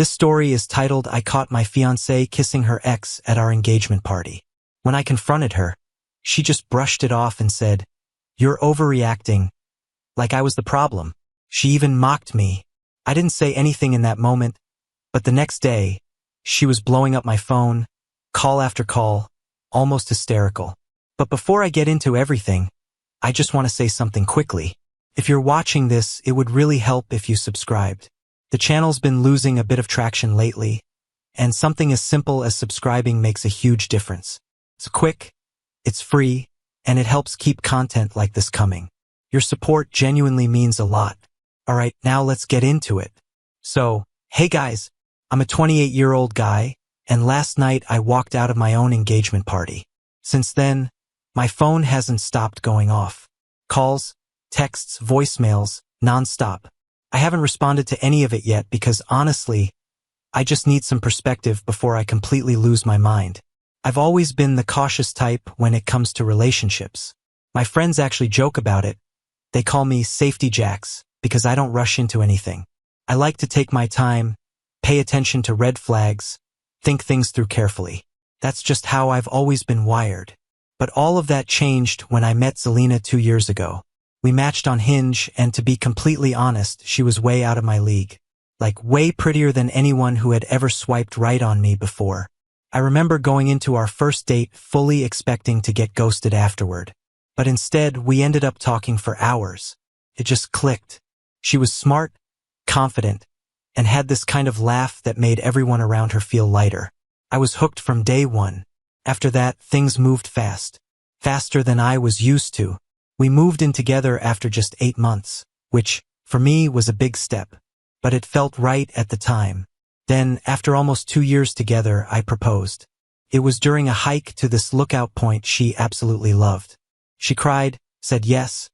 This story is titled "I Caught My Fiancée Kissing Her Ex at Our Engagement Party." When I confronted her, she just brushed it off and said, "You're overreacting," like I was the problem. She even mocked me. I didn't say anything in that moment, but the next day, she was blowing up my phone, call after call, almost hysterical. But before I get into everything, I just want to say something quickly. If you're watching this, it would really help if you subscribed. The channel's been losing a bit of traction lately, and something as simple as subscribing makes a huge difference. It's quick, it's free, and it helps keep content like this coming. Your support genuinely means a lot. Alright, now let's get into it. So, hey guys, I'm a 28-year-old guy, and last night I walked out of my own engagement party. Since then, my phone hasn't stopped going off. Calls, texts, voicemails, non-stop. I haven't responded to any of it yet because honestly, I just need some perspective before I completely lose my mind. I've always been the cautious type when it comes to relationships. My friends actually joke about it. They call me Safety Jacks because I don't rush into anything. I like to take my time, pay attention to red flags, think things through carefully. That's just how I've always been wired. But all of that changed when I met Zelina 2 years ago. We matched on Hinge, and to be completely honest, she was way out of my league. Like way prettier than anyone who had ever swiped right on me before. I remember going into our first date fully expecting to get ghosted afterward. But instead, we ended up talking for hours. It just clicked. She was smart, confident, and had this kind of laugh that made everyone around her feel lighter. I was hooked from day one. After that, things moved fast. Faster than I was used to. We moved in together after just 8 months, which, for me, was a big step. But it felt right at the time. Then, after almost 2 years together, I proposed. It was during a hike to this lookout point she absolutely loved. She cried, said yes,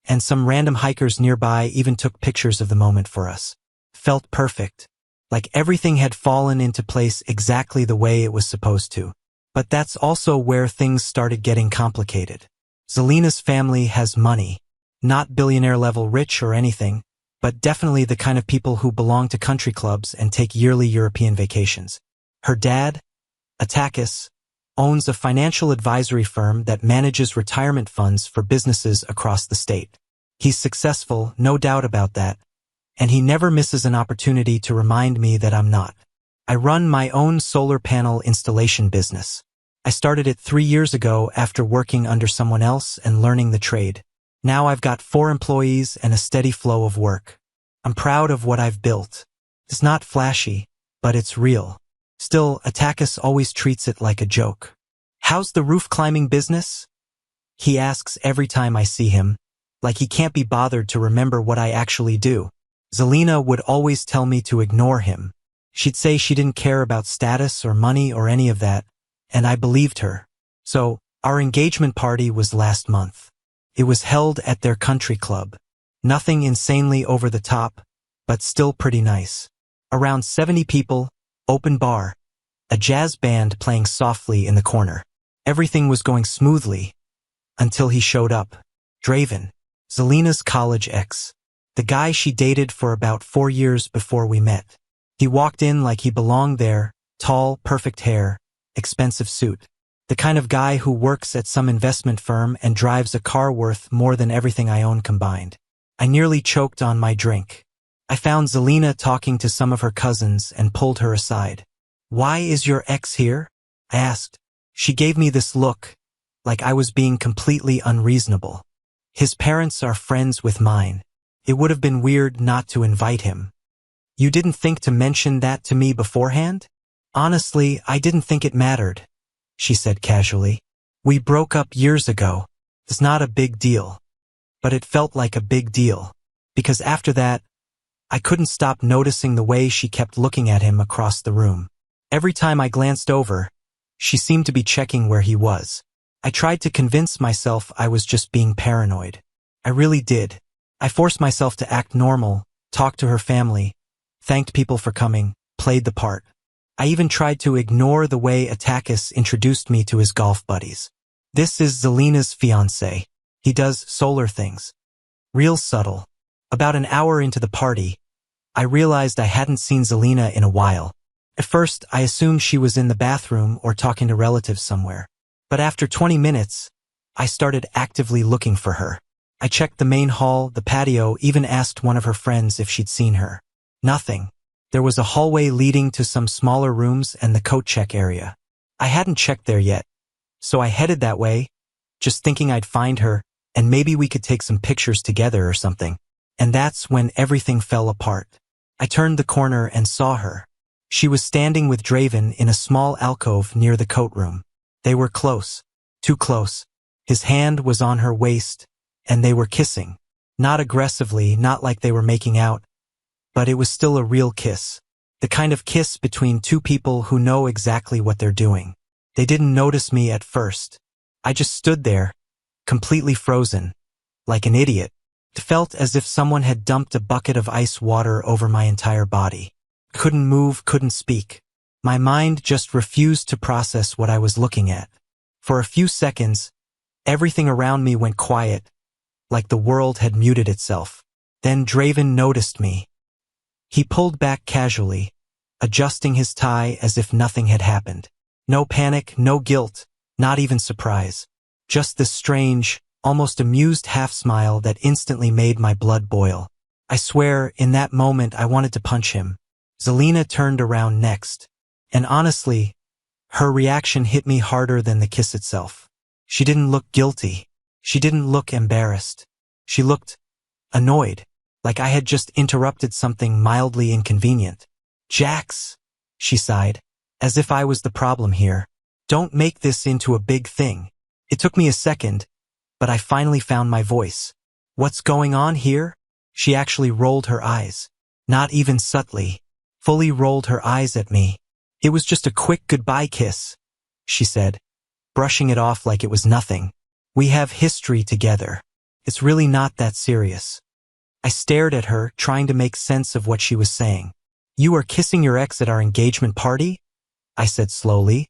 and some random hikers nearby even took pictures of the moment for us. Felt perfect. Like everything had fallen into place exactly the way it was supposed to. But that's also where things started getting complicated. Zelina's family has money. Not billionaire-level rich or anything, but definitely the kind of people who belong to country clubs and take yearly European vacations. Her dad, Takis, owns a financial advisory firm that manages retirement funds for businesses across the state. He's successful, no doubt about that, and he never misses an opportunity to remind me that I'm not. I run my own solar panel installation business. I started it 3 years ago after working under someone else and learning the trade. Now I've got 4 employees and a steady flow of work. I'm proud of what I've built. It's not flashy, but it's real. Still, Takis always treats it like a joke. "How's the roof climbing business?" he asks every time I see him, like he can't be bothered to remember what I actually do. Zelina would always tell me to ignore him. She'd say she didn't care about status or money or any of that, and I believed her. So, our engagement party was last month. It was held at their country club. Nothing insanely over the top, but still pretty nice. Around 70 people, open bar, a jazz band playing softly in the corner. Everything was going smoothly, until he showed up. Draven, Zelina's college ex. The guy she dated for about 4 years before we met. He walked in like he belonged there, tall, perfect hair, expensive suit. The kind of guy who works at some investment firm and drives a car worth more than everything I own combined. I nearly choked on my drink. I found Zelina talking to some of her cousins and pulled her aside. "Why is your ex here?" I asked. She gave me this look, like I was being completely unreasonable. "His parents are friends with mine. It would have been weird not to invite him." "You didn't think to mention that to me beforehand?" "Honestly, I didn't think it mattered," she said casually. "We broke up years ago. It's not a big deal." But it felt like a big deal. Because after that, I couldn't stop noticing the way she kept looking at him across the room. Every time I glanced over, she seemed to be checking where he was. I tried to convince myself I was just being paranoid. I really did. I forced myself to act normal, talk to her family, thanked people for coming, played the part. I even tried to ignore the way Takis introduced me to his golf buddies. "This is Zelina's fiancé. He does solar things." Real subtle. About an hour into the party, I realized I hadn't seen Zelina in a while. At first, I assumed she was in the bathroom or talking to relatives somewhere. But after 20 minutes, I started actively looking for her. I checked the main hall, the patio, even asked one of her friends if she'd seen her. Nothing. There was a hallway leading to some smaller rooms and the coat check area. I hadn't checked there yet, so I headed that way, just thinking I'd find her, and maybe we could take some pictures together or something. And that's when everything fell apart. I turned the corner and saw her. She was standing with Draven in a small alcove near the coat room. They were close. Too close. His hand was on her waist, and they were kissing. Not aggressively, not like they were making out, but it was still a real kiss. The kind of kiss between two people who know exactly what they're doing. They didn't notice me at first. I just stood there, completely frozen, like an idiot. It felt as if someone had dumped a bucket of ice water over my entire body. Couldn't move, couldn't speak. My mind just refused to process what I was looking at. For a few seconds, everything around me went quiet, like the world had muted itself. Then Draven noticed me. He pulled back casually, adjusting his tie as if nothing had happened. No panic, no guilt, not even surprise. Just this strange, almost amused half-smile that instantly made my blood boil. I swear, in that moment I wanted to punch him. Zelina turned around next. And honestly, her reaction hit me harder than the kiss itself. She didn't look guilty. She didn't look embarrassed. She looked annoyed, like I had just interrupted something mildly inconvenient. "Jax," she sighed, as if I was the problem here. "Don't make this into a big thing." It took me a second, but I finally found my voice. "What's going on here?" She actually rolled her eyes. Not even subtly. Fully rolled her eyes at me. "It was just a quick goodbye kiss," she said, brushing it off like it was nothing. "We have history together. It's really not that serious." I stared at her, trying to make sense of what she was saying. "You are kissing your ex at our engagement party?" I said slowly,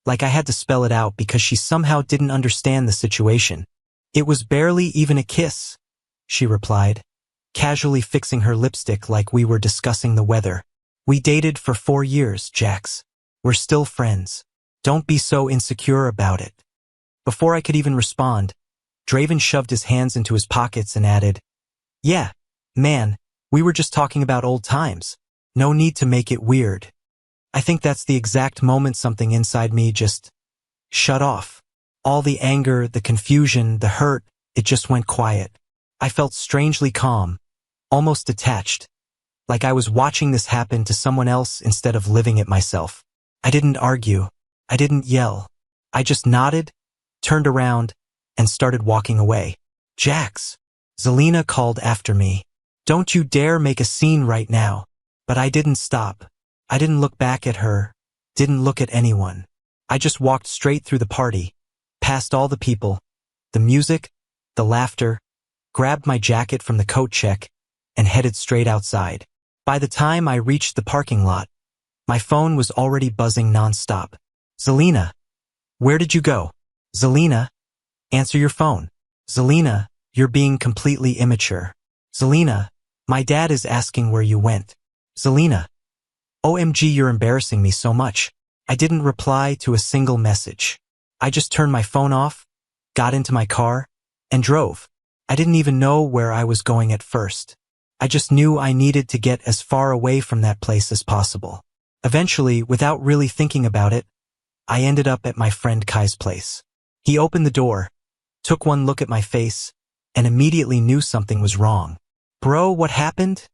like I had to spell it out because she somehow didn't understand the situation. "It was barely even a kiss," she replied, casually fixing her lipstick like we were discussing the weather. "We dated for 4 years, Jax. We're still friends. Don't be so insecure about it." Before I could even respond, Draven shoved his hands into his pockets and added, "Yeah, man, we were just talking about old times. No need to make it weird." I think that's the exact moment something inside me just shut off. All the anger, the confusion, the hurt, it just went quiet. I felt strangely calm, almost detached, like I was watching this happen to someone else instead of living it myself. I didn't argue. I didn't yell. I just nodded, turned around, and started walking away. "Jax," Zelina called after me. "Don't you dare make a scene right now." But I didn't stop. I didn't look back at her, didn't look at anyone. I just walked straight through the party, past all the people, the music, the laughter, grabbed my jacket from the coat check, and headed straight outside. By the time I reached the parking lot, my phone was already buzzing nonstop. "Zelina, where did you go?" "Zelina, answer your phone." "Zelina, you're being completely immature." "Zelina, my dad is asking where you went." "Zelina, OMG, you're embarrassing me so much." I didn't reply to a single message. I just turned my phone off, got into my car, and drove. I didn't even know where I was going at first. I just knew I needed to get as far away from that place as possible. Eventually, without really thinking about it, I ended up at my friend Kai's place. He opened the door, took one look at my face, and immediately knew something was wrong. "Bro, what happened?"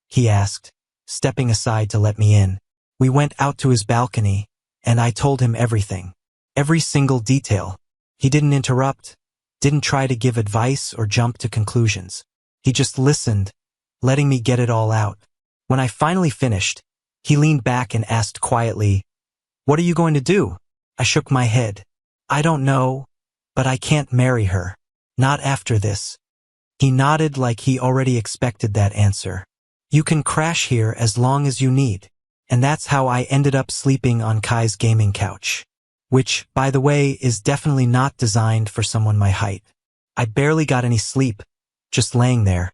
he asked, stepping aside to let me in. We went out to his balcony, and I told him everything. Every single detail. He didn't interrupt, didn't try to give advice or jump to conclusions. He just listened, letting me get it all out. When I finally finished, he leaned back and asked quietly, "What are you going to do?" I shook my head. "I don't know, but I can't marry her. Not after this." He nodded like he already expected that answer. "You can crash here as long as you need." And that's how I ended up sleeping on Kai's gaming couch. Which, by the way, is definitely not designed for someone my height. I barely got any sleep, just laying there,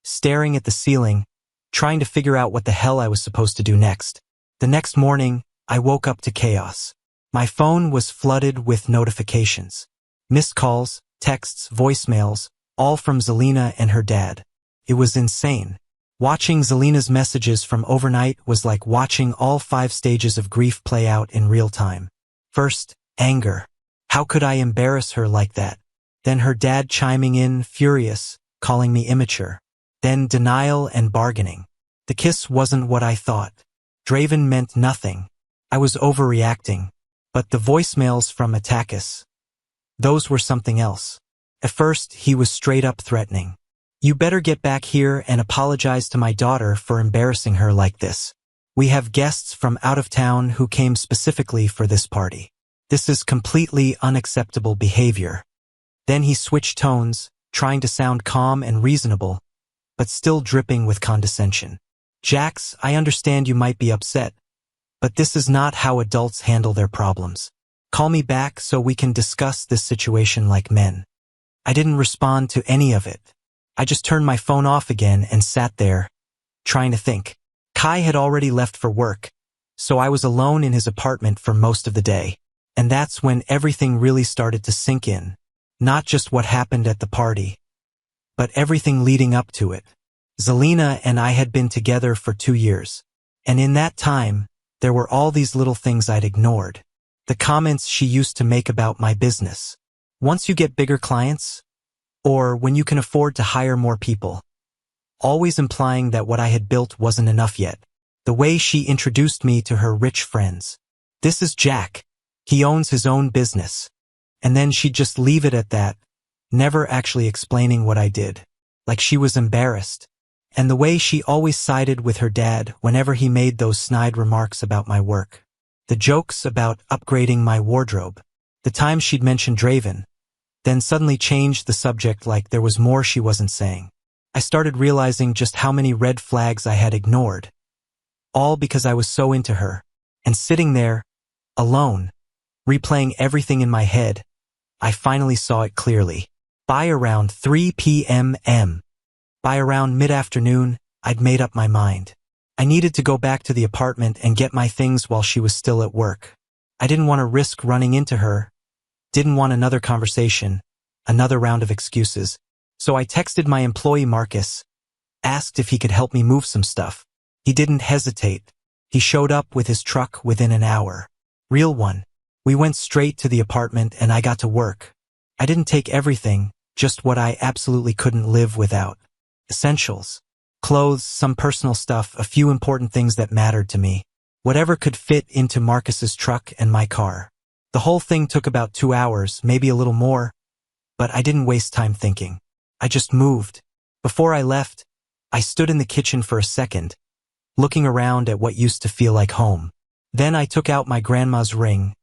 staring at the ceiling, trying to figure out what the hell I was supposed to do next. The next morning, I woke up to chaos. My phone was flooded with notifications. Missed calls, texts, voicemails, all from Zelina and her dad. It was insane. Watching Zelina's messages from overnight was like watching all 5 stages of grief play out in real time. First, anger. How could I embarrass her like that? Then her dad chiming in, furious, calling me immature. Then denial and bargaining. The kiss wasn't what I thought. Draven meant nothing. I was overreacting. But the voicemails from Attakis, those were something else. At first, he was straight up threatening. You better get back here and apologize to my daughter for embarrassing her like this. We have guests from out of town who came specifically for this party. This is completely unacceptable behavior. Then he switched tones, trying to sound calm and reasonable, but still dripping with condescension. Jax, I understand you might be upset, but this is not how adults handle their problems. Call me back so we can discuss this situation like men. I didn't respond to any of it. I just turned my phone off again and sat there, trying to think. Kai had already left for work, so I was alone in his apartment for most of the day. And that's when everything really started to sink in. Not just what happened at the party, but everything leading up to it. Zelina and I had been together for 2 years. And in that time, there were all these little things I'd ignored. The comments she used to make about my business. Once you get bigger clients, or when you can afford to hire more people. Always implying that what I had built wasn't enough yet. The way she introduced me to her rich friends. This is Jack. He owns his own business. And then she'd just leave it at that, never actually explaining what I did. Like she was embarrassed. And the way she always sided with her dad whenever he made those snide remarks about my work. The jokes about upgrading my wardrobe. The time she'd mentioned Draven. Then suddenly changed the subject like there was more she wasn't saying. I started realizing just how many red flags I had ignored. All because I was so into her. And sitting there, alone, replaying everything in my head, I finally saw it clearly. By around 3 p.m. By around mid-afternoon, I'd made up my mind. I needed to go back to the apartment and get my things while she was still at work. I didn't want to risk running into her. Didn't want another conversation, another round of excuses. So I texted my employee Marcus, asked if he could help me move some stuff. He didn't hesitate. He showed up with his truck within an hour. Real one. We went straight to the apartment and I got to work. I didn't take everything, just what I absolutely couldn't live without. Essentials. Clothes, some personal stuff, a few important things that mattered to me. Whatever could fit into Marcus's truck and my car. The whole thing took about 2 hours, maybe a little more, but I didn't waste time thinking. I just moved. Before I left, I stood in the kitchen for a second, looking around at what used to feel like home. Then I took out my grandma's ring,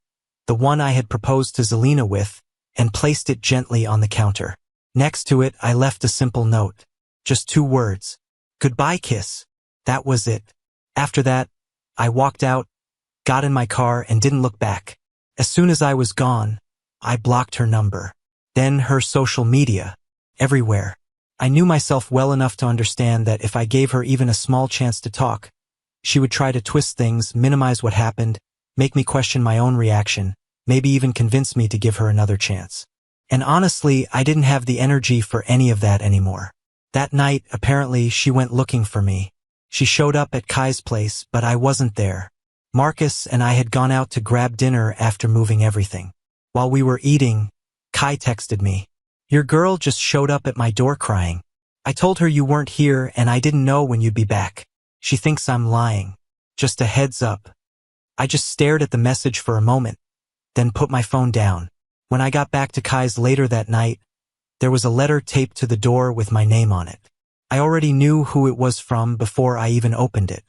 the one I had proposed to Zelina with, and placed it gently on the counter. Next to it, I left a simple note. Just 2 words. Goodbye kiss. That was it. After that, I walked out, got in my car, and didn't look back. As soon as I was gone, I blocked her number. Then her social media. Everywhere. I knew myself well enough to understand that if I gave her even a small chance to talk, she would try to twist things, minimize what happened, make me question my own reaction, maybe even convince me to give her another chance. And honestly, I didn't have the energy for any of that anymore. That night, apparently, she went looking for me. She showed up at Kai's place, but I wasn't there. Marcus and I had gone out to grab dinner after moving everything. While we were eating, Kai texted me. Your girl just showed up at my door crying. I told her you weren't here and I didn't know when you'd be back. She thinks I'm lying. Just a heads up. I just stared at the message for a moment, then put my phone down. When I got back to Kai's later that night, there was a letter taped to the door with my name on it. I already knew who it was from before I even opened it.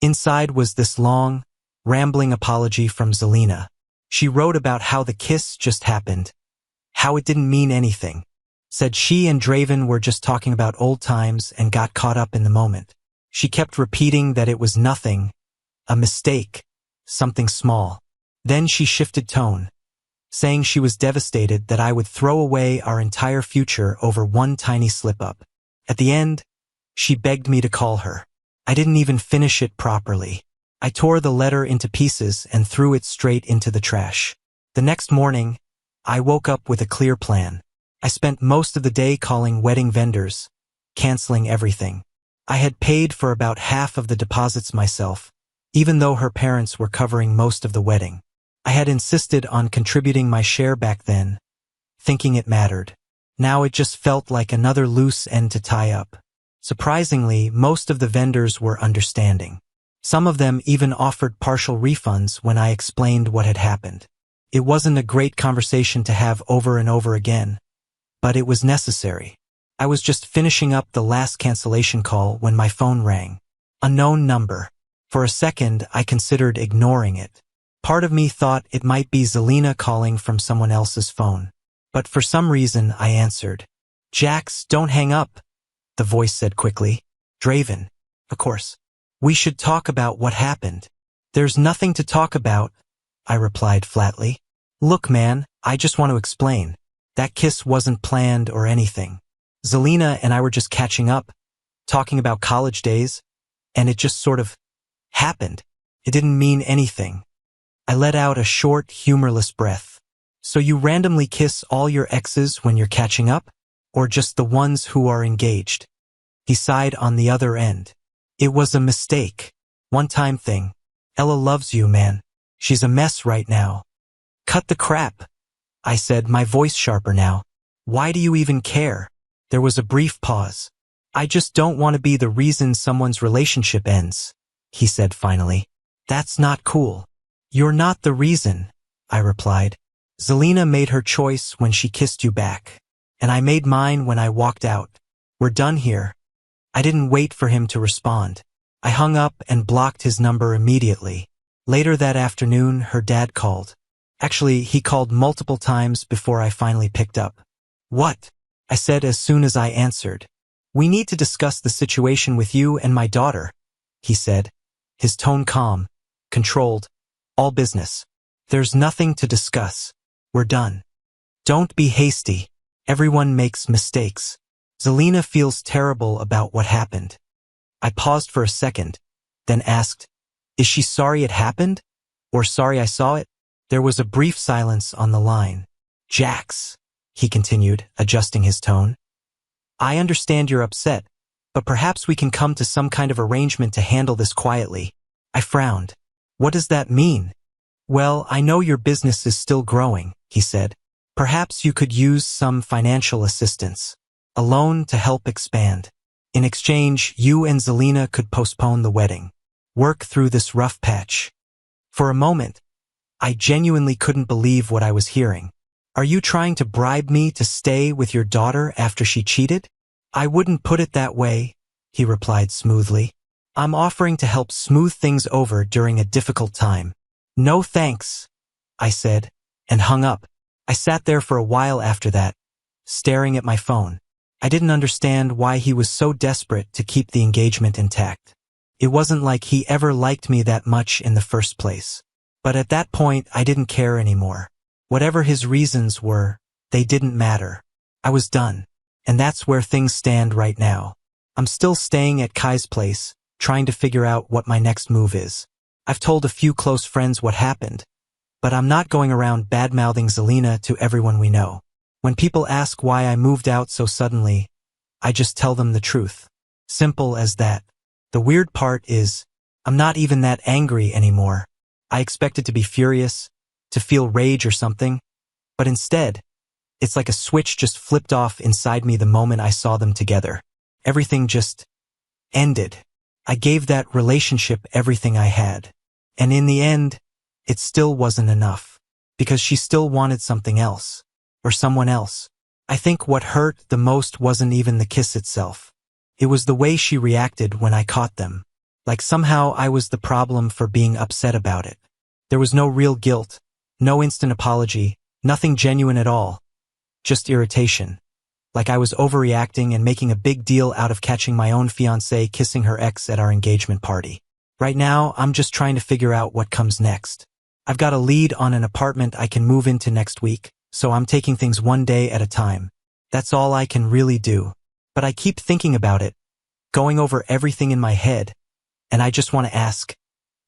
Inside was this long, rambling apology from Zelina. She wrote about how the kiss just happened, how it didn't mean anything. Said she and Draven were just talking about old times and got caught up in the moment. She kept repeating that it was nothing, a mistake, something small. Then she shifted tone, saying she was devastated that I would throw away our entire future over one tiny slip-up. At the end, she begged me to call her. I didn't even finish it properly. I tore the letter into pieces and threw it straight into the trash. The next morning, I woke up with a clear plan. I spent most of the day calling wedding vendors, canceling everything. I had paid for about half of the deposits myself, even though her parents were covering most of the wedding. I had insisted on contributing my share back then, thinking it mattered. Now it just felt like another loose end to tie up. Surprisingly, most of the vendors were understanding. Some of them even offered partial refunds when I explained what had happened. It wasn't a great conversation to have over and over again, but it was necessary. I was just finishing up the last cancellation call when my phone rang. Unknown number. For a second, I considered ignoring it. Part of me thought it might be Zelina calling from someone else's phone. But for some reason, I answered. "Jax, don't hang up," the voice said quickly. "Draven, of course. We should talk about what happened." "There's nothing to talk about," I replied flatly. "Look, man, I just want to explain. That kiss wasn't planned or anything. Zelina and I were just catching up, talking about college days, and it just sort of happened. It didn't mean anything." I let out a short, humorless breath. "So you randomly kiss all your exes when you're catching up? Or just the ones who are engaged?" He sighed on the other end. "It was a mistake. One-time thing. Ella loves you, man. She's a mess right now." "Cut the crap," I said, my voice sharper now. "Why do you even care?" There was a brief pause. "I just don't want to be the reason someone's relationship ends," he said finally. "That's not cool." "You're not the reason," I replied. "Zelina made her choice when she kissed you back. And I made mine when I walked out. We're done here." I didn't wait for him to respond. I hung up and blocked his number immediately. Later that afternoon, her dad called. Actually, he called multiple times before I finally picked up. "What?" I said as soon as I answered. "We need to discuss the situation with you and my daughter," he said, his tone calm, controlled, all business. "There's nothing to discuss. We're done. Don't be hasty. Everyone makes mistakes. Zelina feels terrible about what happened." I paused for a second, then asked, "Is she sorry it happened? Or sorry I saw it?" There was a brief silence on the line. "Jax," he continued, adjusting his tone. "I understand you're upset, but perhaps we can come to some kind of arrangement to handle this quietly." I frowned. "What does that mean?" "Well, I know your business is still growing," he said. "Perhaps you could use some financial assistance. A loan to help expand. In exchange, you and Zelina could postpone the wedding. Work through this rough patch." For a moment, I genuinely couldn't believe what I was hearing. "Are you trying to bribe me to stay with your daughter after she cheated?" "I wouldn't put it that way," he replied smoothly. "I'm offering to help smooth things over during a difficult time." "No thanks," I said, and hung up. I sat there for a while after that, staring at my phone. I didn't understand why he was so desperate to keep the engagement intact. It wasn't like he ever liked me that much in the first place. But at that point, I didn't care anymore. Whatever his reasons were, they didn't matter. I was done. And that's where things stand right now. I'm still staying at Kai's place, trying to figure out what my next move is. I've told a few close friends what happened, but I'm not going around bad-mouthing Zelina to everyone we know. When people ask why I moved out so suddenly, I just tell them the truth. Simple as that. The weird part is, I'm not even that angry anymore. I expected to be furious, to feel rage or something, but instead, it's like a switch just flipped off inside me the moment I saw them together. Everything just ended. I gave that relationship everything I had. And in the end, it still wasn't enough. Because she still wanted something else. Or someone else. I think what hurt the most wasn't even the kiss itself. It was the way she reacted when I caught them. Like somehow I was the problem for being upset about it. There was no real guilt, no instant apology, nothing genuine at all. Just irritation. Like I was overreacting and making a big deal out of catching my own fiancée kissing her ex at our engagement party. Right now, I'm just trying to figure out what comes next. I've got a lead on an apartment I can move into next week, so I'm taking things one day at a time. That's all I can really do. But I keep thinking about it, going over everything in my head, And I just want to ask,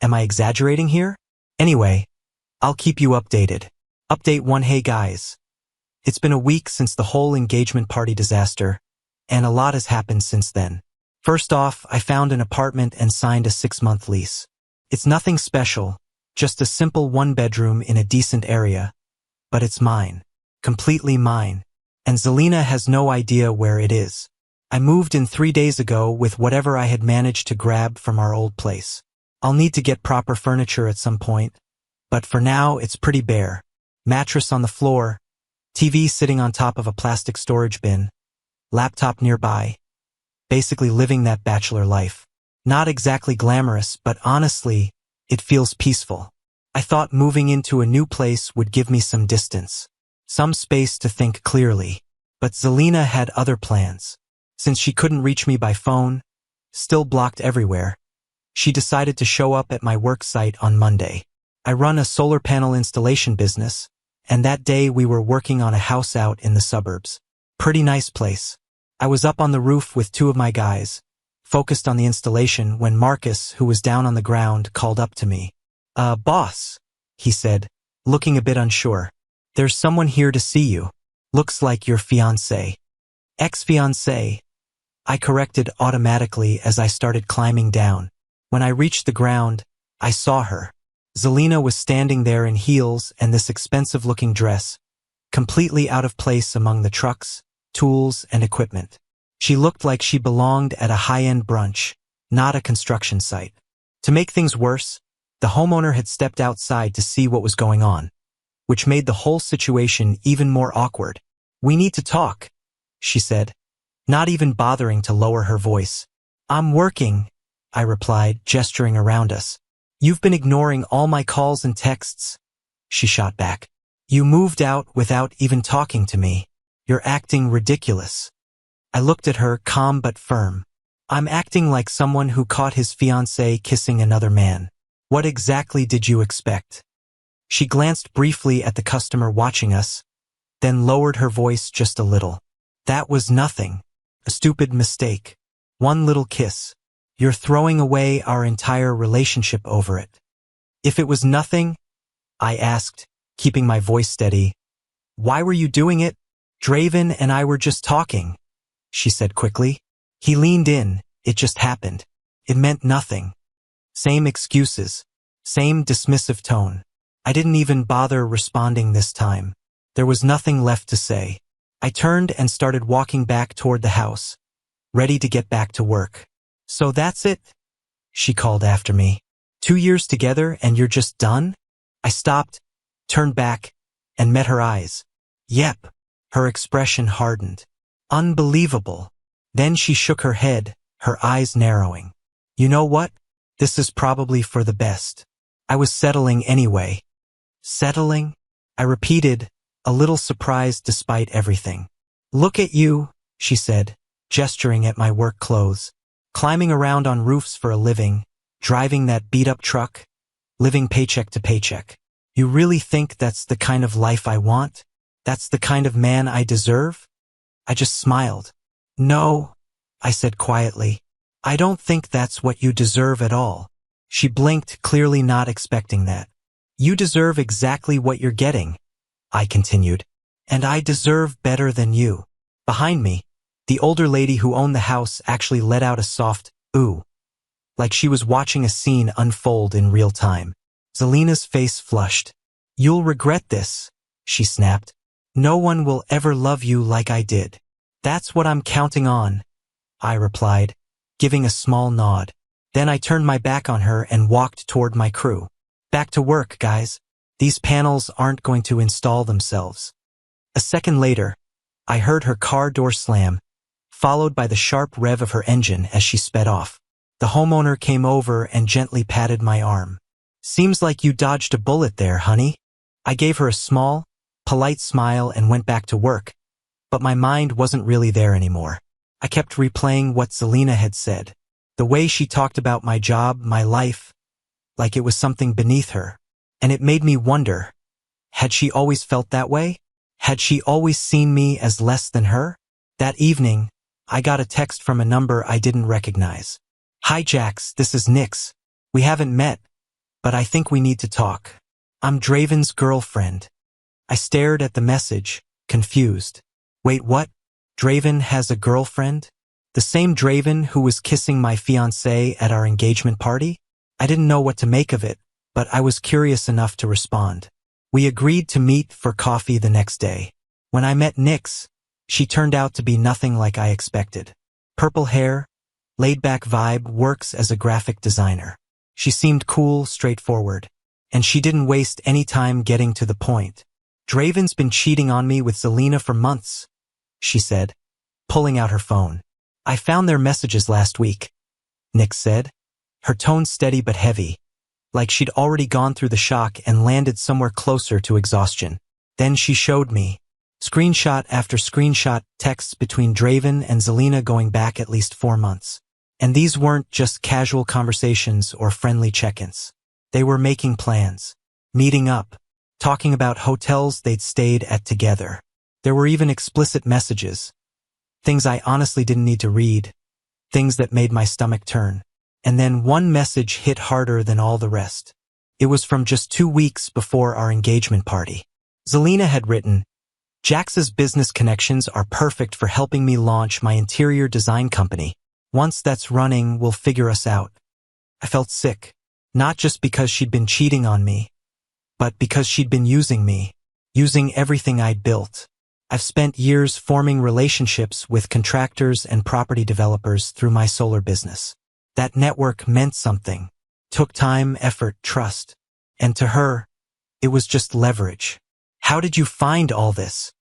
am I exaggerating here? Anyway, I'll keep you updated. Update 1. Hey guys. It's been a week since the whole engagement party disaster, and a lot has happened since then. First off, I found an apartment and signed a 6-month lease. It's nothing special, just a simple 1-bedroom in a decent area, but it's mine. Completely mine. And Zelina has no idea where it is. I moved in 3 days ago with whatever I had managed to grab from our old place. I'll need to get proper furniture at some point, but for now it's pretty bare. Mattress on the floor, TV sitting on top of a plastic storage bin, laptop nearby. Basically living that bachelor life. Not exactly glamorous, but honestly, it feels peaceful. I thought moving into a new place would give me some distance, some space to think clearly. But Zelina had other plans. Since she couldn't reach me by phone, still blocked everywhere, she decided to show up at my work site on Monday. I run a solar panel installation business, and that day we were working on a house out in the suburbs. Pretty nice place. I was up on the roof with 2 of my guys, focused on the installation, when Marcus, who was down on the ground, called up to me. Boss, he said, looking a bit unsure. There's someone here to see you. Looks like your fiancé. Ex-fiancé, I corrected automatically as I started climbing down. When I reached the ground, I saw her. Zelina was standing there in heels and this expensive-looking dress, completely out of place among the trucks, tools, and equipment. She looked like she belonged at a high-end brunch, not a construction site. To make things worse, the homeowner had stepped outside to see what was going on, which made the whole situation even more awkward. We need to talk, she said, not even bothering to lower her voice. I'm working, I replied, gesturing around us. You've been ignoring all my calls and texts, she shot back. You moved out without even talking to me. You're acting ridiculous. I looked at her, calm but firm. I'm acting like someone who caught his fiancée kissing another man. What exactly did you expect? She glanced briefly at the customer watching us, then lowered her voice just a little. That was nothing. A stupid mistake. One little kiss. You're throwing away our entire relationship over it. If it was nothing, I asked, keeping my voice steady, why were you doing it? Draven and I were just talking, she said quickly. He leaned in. It just happened. It meant nothing. Same excuses. Same dismissive tone. I didn't even bother responding this time. There was nothing left to say. I turned and started walking back toward the house, ready to get back to work. So that's it? She called after me. 2 years together and you're just done? I stopped, turned back, and met her eyes. Yep. Her expression hardened. Unbelievable. Then she shook her head, her eyes narrowing. You know what? This is probably for the best. I was settling anyway. Settling? I repeated, a little surprised despite everything. Look at you, she said, gesturing at my work clothes. Climbing around on roofs for a living, driving that beat-up truck, living paycheck to paycheck. You really think that's the kind of life I want? That's the kind of man I deserve? I just smiled. No, I said quietly. I don't think that's what you deserve at all. She blinked, clearly not expecting that. You deserve exactly what you're getting, I continued. And I deserve better than you. Behind me, the older lady who owned the house actually let out a soft, ooh, like she was watching a scene unfold in real time. Zelina's face flushed. You'll regret this, she snapped. No one will ever love you like I did. That's what I'm counting on, I replied, giving a small nod. Then I turned my back on her and walked toward my crew. Back to work, guys. These panels aren't going to install themselves. A second later, I heard her car door slam, followed by the sharp rev of her engine as she sped off. The homeowner came over and gently patted my arm. Seems like you dodged a bullet there, honey. I gave her a small, polite smile and went back to work, but my mind wasn't really there anymore. I kept replaying what Zelina had said, the way she talked about my job, my life, like it was something beneath her. And it made me wonder, had she always felt that way? Had she always seen me as less than her? That evening, I got a text from a number I didn't recognize. Hi Jax, this is Nix. We haven't met, but I think we need to talk. I'm Draven's girlfriend. I stared at the message, confused. Wait, what? Draven has a girlfriend? The same Draven who was kissing my fiancé at our engagement party? I didn't know what to make of it, but I was curious enough to respond. We agreed to meet for coffee the next day. When I met Nix, she turned out to be nothing like I expected. Purple hair, laid-back vibe, works as a graphic designer. She seemed cool, straightforward, and she didn't waste any time getting to the point. Draven's been cheating on me with Zelina for months, she said, pulling out her phone. I found their messages last week, Nix said, her tone steady but heavy, like she'd already gone through the shock and landed somewhere closer to exhaustion. Then she showed me, screenshot after screenshot, texts between Draven and Zelina going back at least 4 months. And these weren't just casual conversations or friendly check-ins. They were making plans, meeting up, talking about hotels they'd stayed at together. There were even explicit messages, things I honestly didn't need to read, things that made my stomach turn. And then one message hit harder than all the rest. It was from just 2 weeks before our engagement party. Zelina had written, Jax's business connections are perfect for helping me launch my interior design company. Once that's running, we'll figure us out. I felt sick, not just because she'd been cheating on me, but because she'd been using me, using everything I'd built. I've spent years forming relationships with contractors and property developers through my solar business. That network meant something, took time, effort, trust. And to her, it was just leverage. How did you find all this?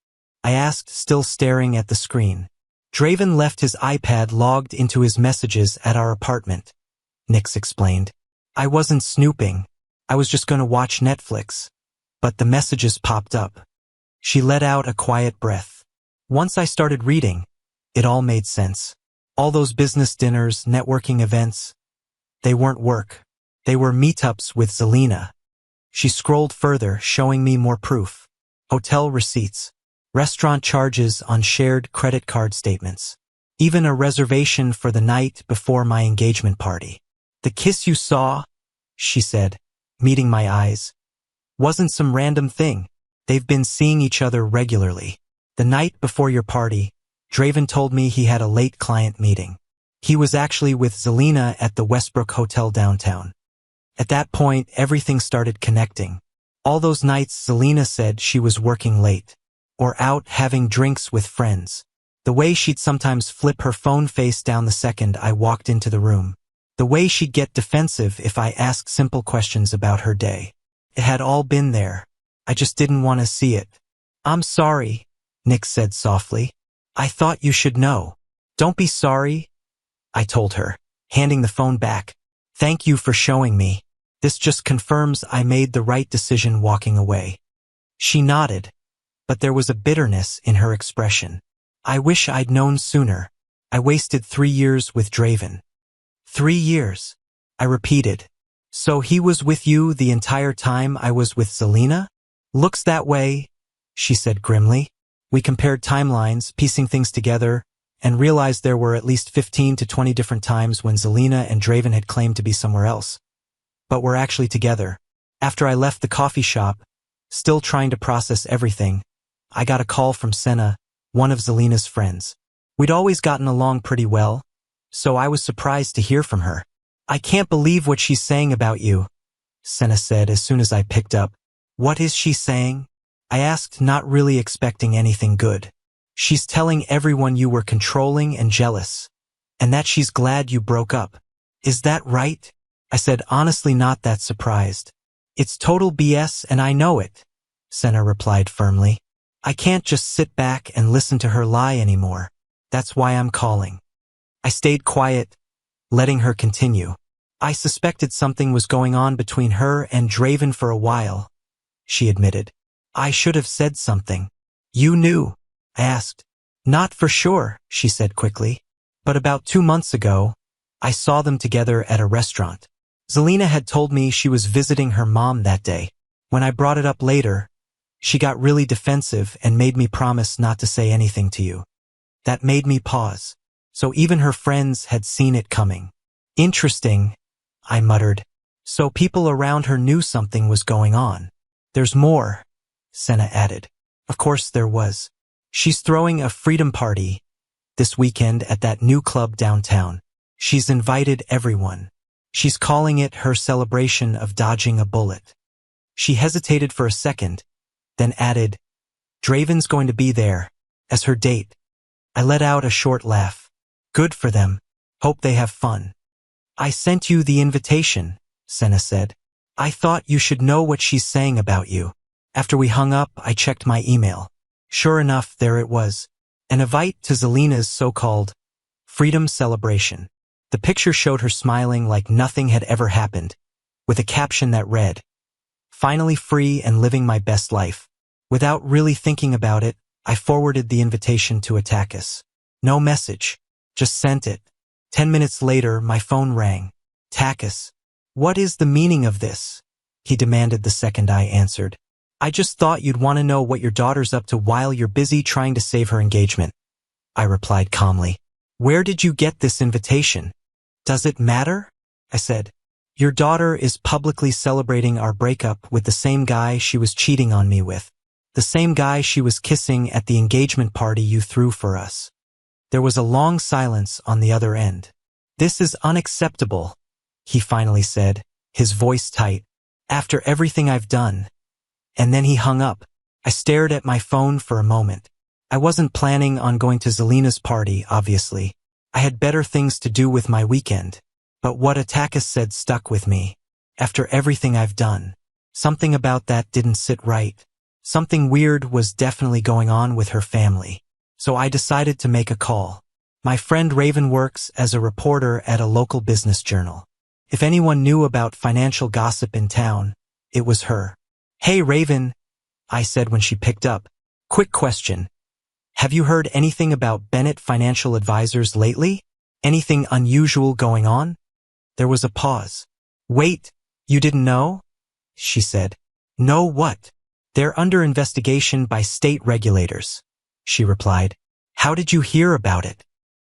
I asked, still staring at the screen. Draven left his iPad logged into his messages at our apartment, Nix explained. I wasn't snooping. I was just going to watch Netflix. But the messages popped up. She let out a quiet breath. Once I started reading, it all made sense. All those business dinners, networking events, they weren't work. They were meetups with Zelina. She scrolled further, showing me more proof. Hotel receipts, restaurant charges on shared credit card statements, even a reservation for the night before my engagement party. The kiss you saw, she said, meeting my eyes, wasn't some random thing. They've been seeing each other regularly. The night before your party, Draven told me he had a late client meeting. He was actually with Zelina at the Westbrook Hotel downtown. At that point, everything started connecting. All those nights Zelina said she was working late, or out having drinks with friends. The way she'd sometimes flip her phone face down the second I walked into the room. The way she'd get defensive if I asked simple questions about her day. It had all been there. I just didn't want to see it. I'm sorry, Nix said softly. I thought you should know. Don't be sorry, I told her, handing the phone back. Thank you for showing me. This just confirms I made the right decision walking away. She nodded, but there was a bitterness in her expression. I wish I'd known sooner. I wasted 3 years with Draven. 3 years, I repeated. So he was with you the entire time I was with Zelina? Looks that way, she said grimly. We compared timelines, piecing things together, and realized there were at least 15 to 20 different times when Zelina and Draven had claimed to be somewhere else. But were actually together. After I left the coffee shop, still trying to process everything, I got a call from Senna, one of Zelina's friends. We'd always gotten along pretty well, so I was surprised to hear from her. I can't believe what she's saying about you, Senna said as soon as I picked up. What is she saying? I asked, not really expecting anything good. She's telling everyone you were controlling and jealous, and that she's glad you broke up. Is that right? I said, honestly not that surprised. It's total BS and I know it, Senna replied firmly. I can't just sit back and listen to her lie anymore. That's why I'm calling. I stayed quiet, letting her continue. I suspected something was going on between her and Draven for a while, she admitted. I should have said something. You knew? I asked. Not for sure, she said quickly. But about 2 months ago, I saw them together at a restaurant. Zelina had told me she was visiting her mom that day. When I brought it up later, she got really defensive and made me promise not to say anything to you. That made me pause. So even her friends had seen it coming. Interesting, I muttered. So people around her knew something was going on. There's more, Senna added. Of course there was. She's throwing a freedom party this weekend at that new club downtown. She's invited everyone. She's calling it her celebration of dodging a bullet. She hesitated for a second, then added, Draven's going to be there, as her date. I let out a short laugh. Good for them. Hope they have fun. I sent you the invitation, Senna said. I thought you should know what she's saying about you. After we hung up, I checked my email. Sure enough, there it was. An invite to Zelina's so-called freedom celebration. The picture showed her smiling like nothing had ever happened, with a caption that read, Finally free and living my best life. Without really thinking about it, I forwarded the invitation to Attakis. No message. Just sent it. 10 minutes later, my phone rang. Attakis. What is the meaning of this? He demanded the second I answered. I just thought you'd want to know what your daughter's up to while you're busy trying to save her engagement. I replied calmly. Where did you get this invitation? Does it matter? I said. Your daughter is publicly celebrating our breakup with the same guy she was cheating on me with. The same guy she was kissing at the engagement party you threw for us. There was a long silence on the other end. This is unacceptable, he finally said, his voice tight. After everything I've done. And then he hung up. I stared at my phone for a moment. I wasn't planning on going to Zelina's party, obviously. I had better things to do with my weekend. But what Attakis said stuck with me. After everything I've done. Something about that didn't sit right. Something weird was definitely going on with her family. So I decided to make a call. My friend Raven works as a reporter at a local business journal. If anyone knew about financial gossip in town, it was her. Hey Raven, I said when she picked up. Quick question. Have you heard anything about Bennett Financial Advisors lately? Anything unusual going on? There was a pause. Wait, you didn't know? She said. Know what? They're under investigation by state regulators, she replied. How did you hear about it?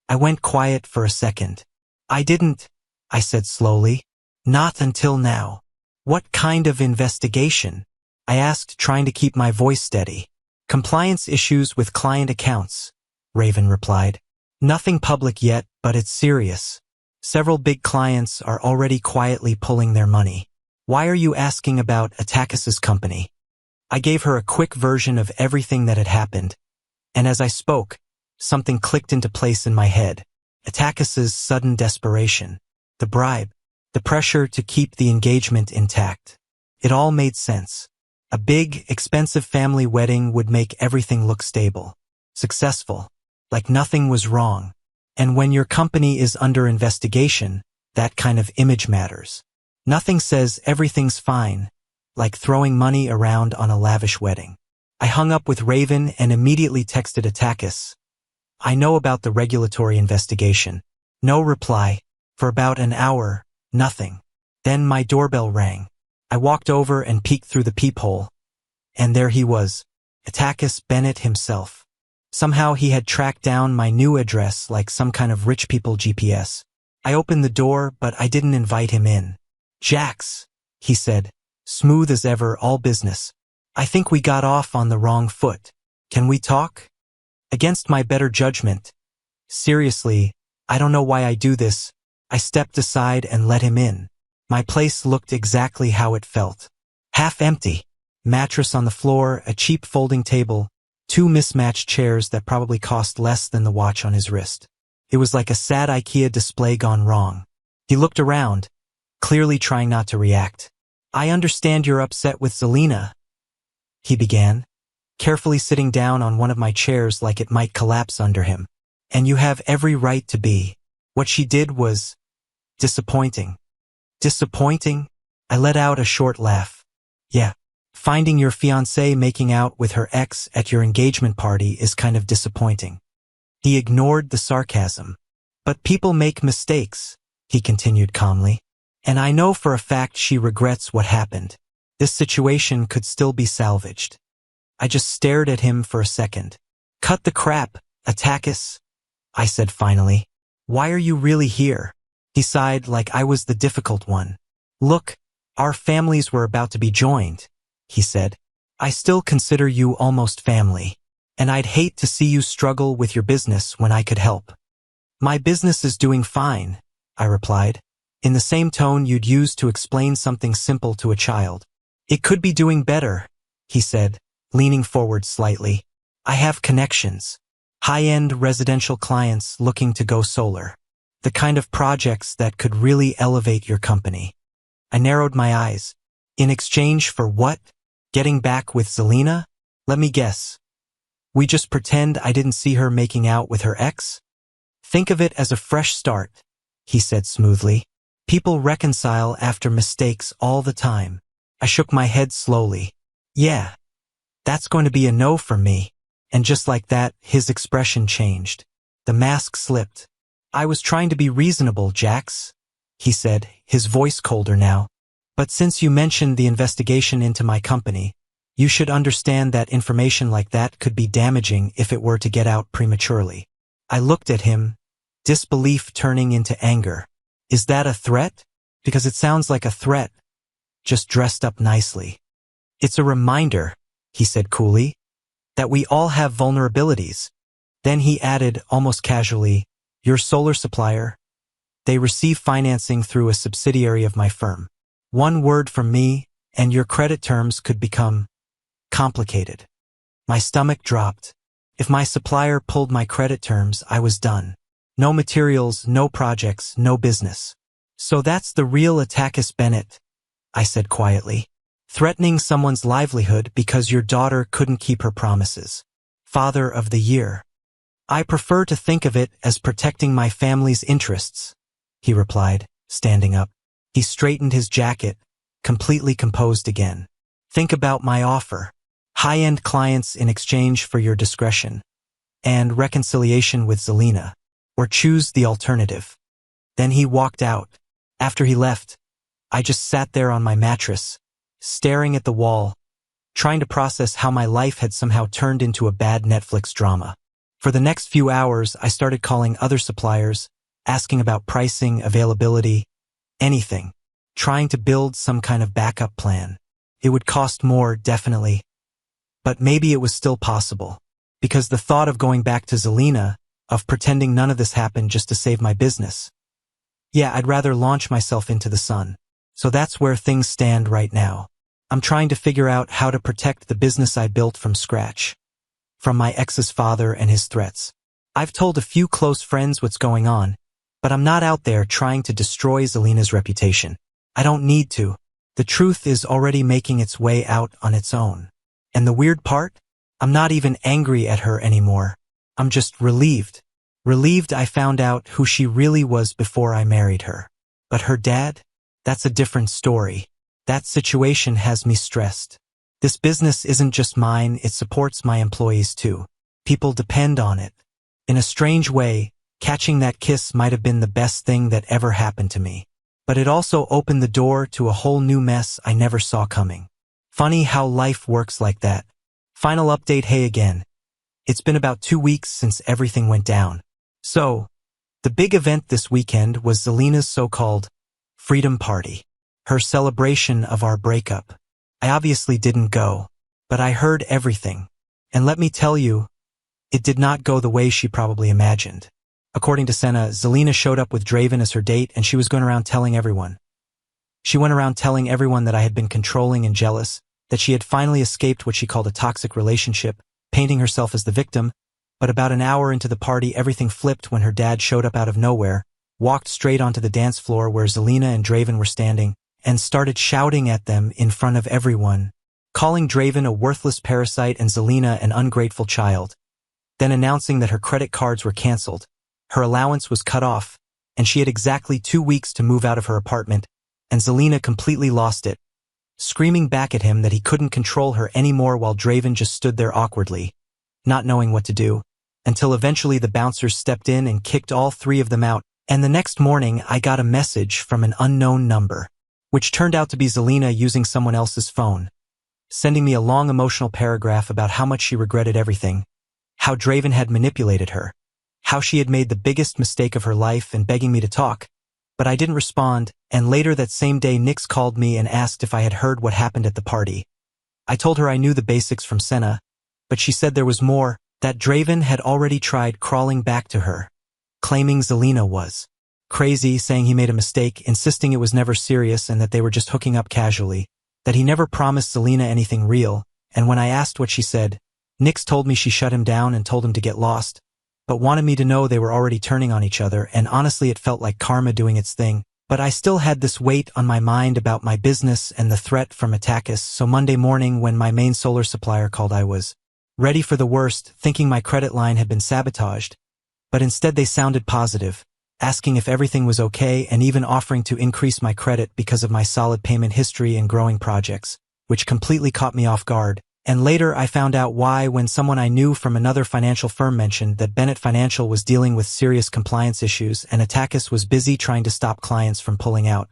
I went quiet for a second. I didn't, I said slowly. Not until now. What kind of investigation? I asked, trying to keep my voice steady. Compliance issues with client accounts, Raven replied. Nothing public yet, but it's serious. Several big clients are already quietly pulling their money. Why are you asking about Attakis's company? I gave her a quick version of everything that had happened, and as I spoke, something clicked into place in my head. Attakis's sudden desperation, the bribe, the pressure to keep the engagement intact. It all made sense. A big, expensive family wedding would make everything look stable, successful, like nothing was wrong. And when your company is under investigation, that kind of image matters. Nothing says everything's fine, like throwing money around on a lavish wedding. I hung up with Raven and immediately texted Attakis. I know about the regulatory investigation. No reply. For about an hour, nothing. Then my doorbell rang. I walked over and peeked through the peephole. And there he was, Attakis Bennett himself. Somehow he had tracked down my new address like some kind of rich people GPS. I opened the door, but I didn't invite him in. Jax, he said, smooth as ever, all business. I think we got off on the wrong foot. Can we talk? Against my better judgment. Seriously, I don't know why I do this. I stepped aside and let him in. My place looked exactly how it felt. Half empty. Mattress on the floor, a cheap folding table, 2 mismatched chairs that probably cost less than the watch on his wrist. It was like a sad IKEA display gone wrong. He looked around, clearly trying not to react. I understand you're upset with Zelina, he began, carefully sitting down on one of my chairs like it might collapse under him. And you have every right to be. What she did was disappointing. Disappointing? I let out a short laugh. Yeah. Finding your fiancé making out with her ex at your engagement party is kind of disappointing. He ignored the sarcasm. But people make mistakes, he continued calmly. And I know for a fact she regrets what happened. This situation could still be salvaged. I just stared at him for a second. Cut the crap, Attakis, I said finally. Why are you really here? He sighed like I was the difficult one. Look, our families were about to be joined, he said. I still consider you almost family. And I'd hate to see you struggle with your business when I could help. My business is doing fine, I replied, in the same tone you'd use to explain something simple to a child. It could be doing better, he said, leaning forward slightly. I have connections. High-end residential clients looking to go solar. The kind of projects that could really elevate your company. I narrowed my eyes. In exchange for what? Getting back with Zelina? Let me guess. We just pretend I didn't see her making out with her ex? Think of it as a fresh start, he said smoothly. People reconcile after mistakes all the time. I shook my head slowly. Yeah, that's going to be a no from me. And just like that, his expression changed. The mask slipped. I was trying to be reasonable, Jax, he said, his voice colder now. But since you mentioned the investigation into my company, you should understand that information like that could be damaging if it were to get out prematurely. I looked at him, disbelief turning into anger. Is that a threat? Because it sounds like a threat, just dressed up nicely. It's a reminder, he said coolly, that we all have vulnerabilities. Then he added, almost casually, your solar supplier? They receive financing through a subsidiary of my firm. One word from me, and your credit terms could become complicated. My stomach dropped. If my supplier pulled my credit terms, I was done. No materials, no projects, no business. So that's the real Attackus Bennett, I said quietly. Threatening someone's livelihood because your daughter couldn't keep her promises. Father of the year. I prefer to think of it as protecting my family's interests, he replied, standing up. He straightened his jacket, completely composed again. Think about my offer. High-end clients in exchange for your discretion. And reconciliation with Zelina. Or choose the alternative. Then he walked out. After he left, I just sat there on my mattress, staring at the wall, trying to process how my life had somehow turned into a bad Netflix drama. For the next few hours, I started calling other suppliers, asking about pricing, availability, anything, trying to build some kind of backup plan. It would cost more, definitely, but maybe it was still possible, because the thought of going back to Zelina, of pretending none of this happened just to save my business. Yeah, I'd rather launch myself into the sun. So that's where things stand right now. I'm trying to figure out how to protect the business I built from scratch. From my ex's father and his threats. I've told a few close friends what's going on, but I'm not out there trying to destroy Zelina's reputation. I don't need to. The truth is already making its way out on its own. And the weird part? I'm not even angry at her anymore. I'm just relieved. Relieved I found out who she really was before I married her. But her dad? That's a different story. That situation has me stressed. This business isn't just mine, it supports my employees too. People depend on it. In a strange way, catching that kiss might have been the best thing that ever happened to me. But it also opened the door to a whole new mess I never saw coming. Funny how life works like that. Final update, hey again. It's been about 2 weeks since everything went down. So, the big event this weekend was Zelina's so-called freedom party. Her celebration of our breakup. I obviously didn't go, but I heard everything. And let me tell you, it did not go the way she probably imagined. According to Senna, Zelina showed up with Draven as her date and she was going around telling everyone. She went around telling everyone that I had been controlling and jealous, that she had finally escaped what she called a toxic relationship, painting herself as the victim, but about an hour into the party everything flipped when her dad showed up out of nowhere, walked straight onto the dance floor where Zelina and Draven were standing, and started shouting at them in front of everyone, calling Draven a worthless parasite and Zelina an ungrateful child, then announcing that her credit cards were canceled, her allowance was cut off, and she had exactly 2 weeks to move out of her apartment, and Zelina completely lost it, screaming back at him that he couldn't control her anymore while Draven just stood there awkwardly, not knowing what to do, until eventually the bouncers stepped in and kicked all 3 of them out, and the next morning I got a message from an unknown number, which turned out to be Zelina using someone else's phone, sending me a long emotional paragraph about how much she regretted everything, how Draven had manipulated her, how she had made the biggest mistake of her life and begging me to talk, But I didn't respond, and later that same day Nix called me and asked if I had heard what happened at the party. I told her I knew the basics from Senna, but she said there was more, that Draven had already tried crawling back to her, claiming Zelina was crazy, saying he made a mistake, insisting it was never serious and that they were just hooking up casually, that he never promised Zelina anything real, and when I asked what she said, Nix told me she shut him down and told him to get lost, but wanted me to know they were already turning on each other, and honestly it felt like karma doing its thing. But I still had this weight on my mind about my business and the threat from Attakis, so Monday morning when my main solar supplier called I was ready for the worst, thinking my credit line had been sabotaged. But instead they sounded positive, asking if everything was okay and even offering to increase my credit because of my solid payment history and growing projects, which completely caught me off guard. And later I found out why when someone I knew from another financial firm mentioned that Bennett Financial was dealing with serious compliance issues and Attakis was busy trying to stop clients from pulling out,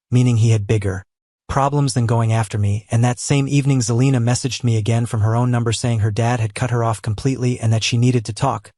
meaning he had bigger problems than going after me. And that same evening Zelina messaged me again from her own number saying her dad had cut her off completely and that she needed to talk.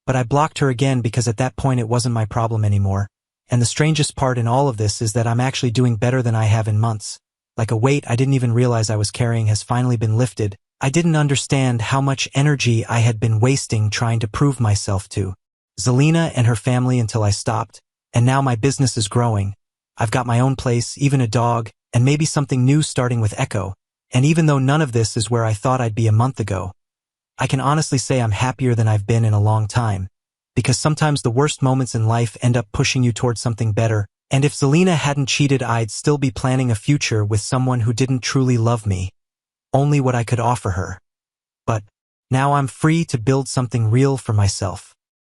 But I blocked her again because at that point it wasn't my problem anymore. And the strangest part in all of this is that I'm actually doing better than I have in months. Like a weight I didn't even realize I was carrying has finally been lifted. I didn't understand how much energy I had been wasting trying to prove myself to Zelina and her family until I stopped. And now my business is growing. I've got my own place, even a dog, and maybe something new starting with Echo. And even though none of this is where I thought I'd be a month ago, I can honestly say I'm happier than I've been in a long time. Because sometimes the worst moments in life end up pushing you towards something better. And if Zelina hadn't cheated, I'd still be planning a future with someone who didn't truly love me. Only what I could offer her. But now I'm free to build something real for myself.